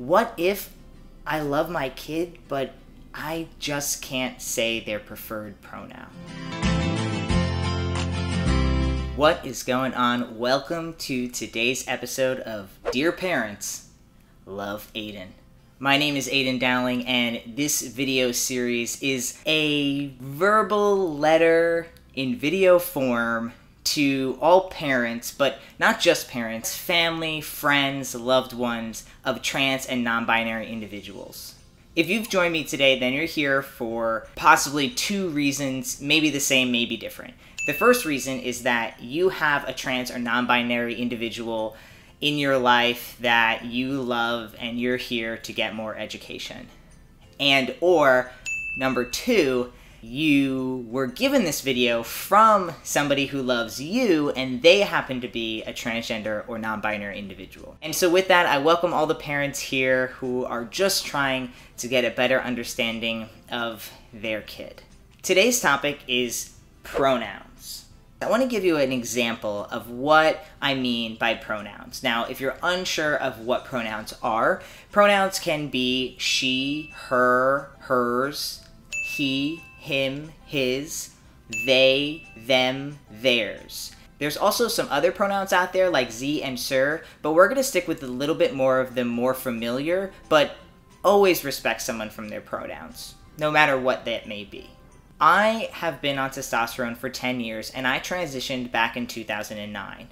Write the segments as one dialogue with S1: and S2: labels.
S1: What if I love my kid, but I just can't say their preferred pronoun? What is going on? Welcome to today's episode of Dear Parents, Love Aydian. My name is Aydian Dowling, and this video series is a verbal letter in video form to all parents, but not just parents, family, friends, loved ones of trans and non-binary individuals. If you've joined me today, then you're here for possibly two reasons, maybe the same, maybe different. The first reason is that you have a trans or non-binary individual in your life that you love and you're here to get more education. And or number two, you were given this video from somebody who loves you and they happen to be a transgender or non-binary individual. And so with that, I welcome all the parents here who are just trying to get a better understanding of their kid. Today's topic is pronouns. I want to give you an example of what I mean by pronouns. Now, if you're unsure of what pronouns can be she, her, hers, he, him, his, they, them, theirs. There's also some other pronouns out there like ze and sir, but we're going to stick with a little bit more of the more familiar, but always respect someone from their pronouns, no matter what that may be. I have been on testosterone for 10 years and I transitioned back in 2009.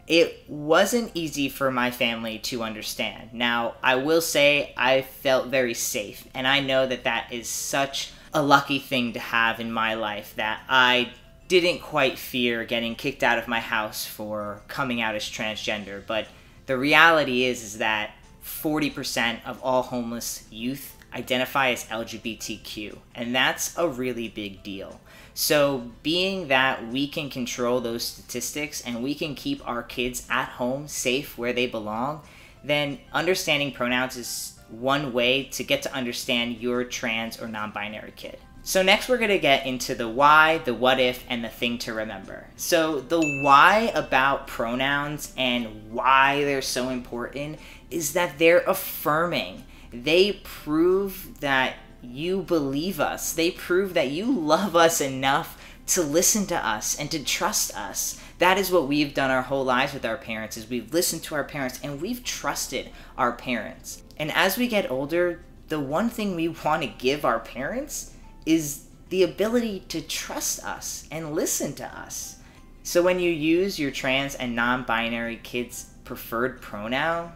S1: It wasn't easy for my family to understand. Now, I will say I felt very safe, and I know that that is such a lucky thing to have in my life, that I didn't quite fear getting kicked out of my house for coming out as transgender. But the reality is that 40% of all homeless youth identify as LGBTQ, and that's a really big deal. So being that we can control those statistics and we can keep our kids at home safe where they belong, then understanding pronouns is one way to get to understand your trans or non-binary kid. So next we're going to get into the why, the what if, and the thing to remember. So the why about pronouns and why they're so important is that they're affirming. They prove that you believe us. They prove that you love us enough to listen to us and to trust us. That is what we've done our whole lives with our parents, is we've listened to our parents and we've trusted our parents. And as we get older, the one thing we want to give our parents is the ability to trust us and listen to us. So when you use your trans and non-binary kids' preferred pronoun,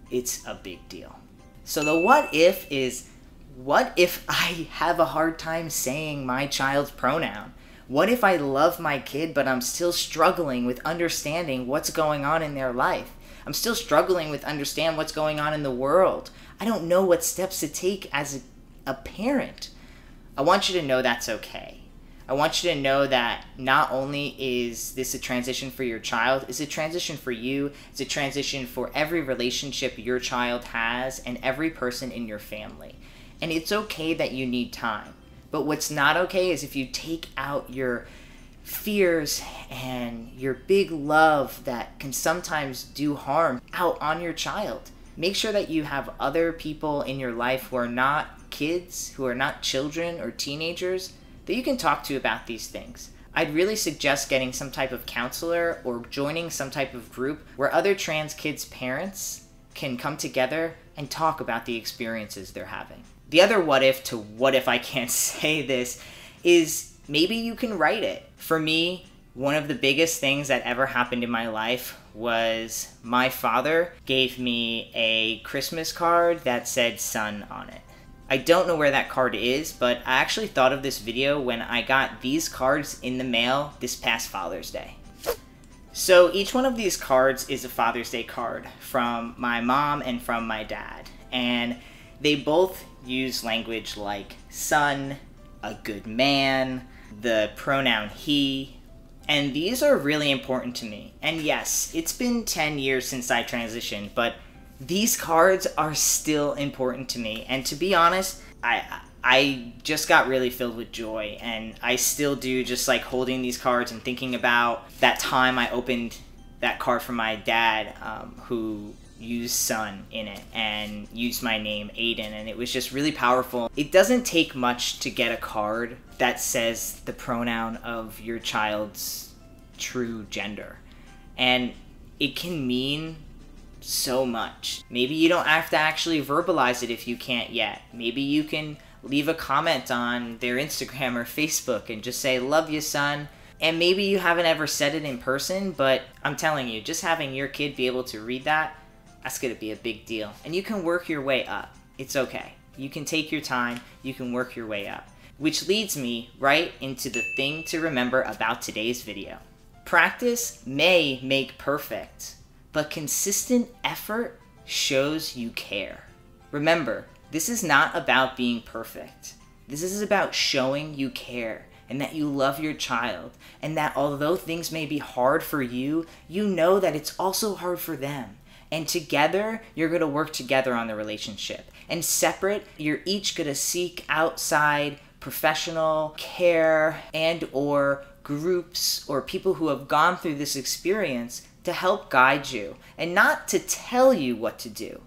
S1: it's a big deal. So the what if is, what if I have a hard time saying my child's pronoun? What if I love my kid, but I'm still struggling with understanding what's going on in their life? I'm still struggling with understand what's going on in the world. I don't know what steps to take as a parent. I want you to know that's okay. I want you to know that not only is this a transition for your child, it's a transition for you, it's a transition for every relationship your child has and every person in your family. And it's okay that you need time. But what's not okay is if you take out your fears and your big love that can sometimes do harm out on your child. Make sure that you have other people in your life who are not kids, who are not children or teenagers, that you can talk to about these things. I'd really suggest getting some type of counselor or joining some type of group where other trans kids' parents can come together and talk about the experiences they're having. The other what if to what if I can't say this is maybe you can write it. For me, one of the biggest things that ever happened in my life was my father gave me a Christmas card that said son on it. I don't know where that card is, but I actually thought of this video when I got these cards in the mail this past Father's Day. So each one of these cards is a Father's Day card from my mom and from my dad. And they both use language like son, a good man, the pronoun he, and these are really important to me. And yes, it's been 10 years since I transitioned, but these cards are still important to me. And to be honest, I just got really filled with joy, and I still do, just like holding these cards and thinking about that time I opened that card from my dad, who use son in it and use my name, Aydian, and it was just really powerful. It doesn't take much to get a card that says the pronoun of your child's true gender. And it can mean so much. Maybe you don't have to actually verbalize it if you can't yet. Maybe you can leave a comment on their Instagram or Facebook and just say, love you, son. And maybe you haven't ever said it in person, but I'm telling you, just having your kid be able to read that, that's gonna be a big deal. And you can work your way up. It's okay. You can take your time, you can work your way up. Which leads me right into the thing to remember about today's video. Practice may make perfect, but consistent effort shows you care. Remember, this is not about being perfect. This is about showing you care and that you love your child, and that although things may be hard for you, you know that it's also hard for them. And together, you're gonna work together on the relationship. And separate, you're each gonna seek outside professional care and or groups or people who have gone through this experience to help guide you, and not to tell you what to do,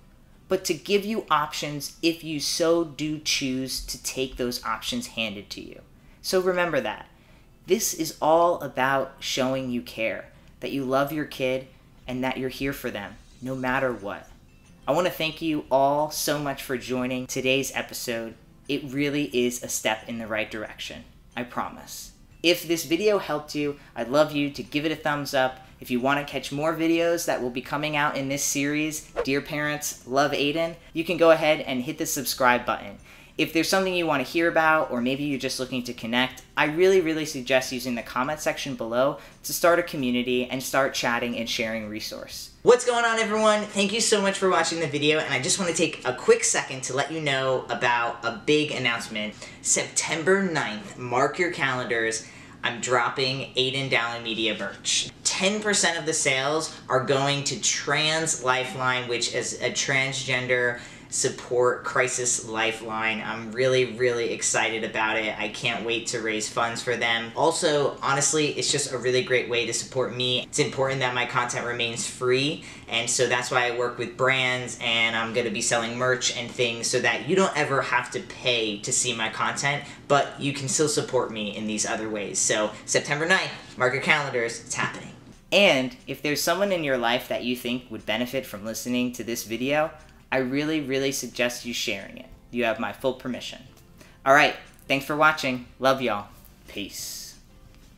S1: but to give you options if you so do choose to take those options handed to you. So remember that. This is all about showing you care, that you love your kid, and that you're here for them, no matter what. I want to thank you all so much for joining today's episode. It really is a step in the right direction, I promise. If this video helped you, I'd love you to give it a thumbs up. If you want to catch more videos that will be coming out in this series, Dear Parents, Love Aydian, you can go ahead and hit the subscribe button. If there's something you want to hear about, or maybe you're just looking to connect, I really suggest using the comment section below to start a community and start chatting and sharing resource. What's going on, everyone? Thank you so much for watching the video, and I just want to take a quick second to let you know about a big announcement. September 9th, mark your calendars, I'm dropping Aydian Dowling Media merch. 10% of the sales are going to Trans Lifeline, which is a transgender support crisis lifeline. I'm really excited about it. I can't wait to raise funds for them. Also, honestly, it's just a really great way to support me. It's important that my content remains free, and so that's why I work with brands, and I'm gonna be selling merch and things so that you don't ever have to pay to see my content, but you can still support me in these other ways. So September 9th, mark your calendars, it's happening. And if there's someone in your life that you think would benefit from listening to this video, I really suggest you sharing it. You have my full permission. Alright, thanks for watching. Love y'all. Peace.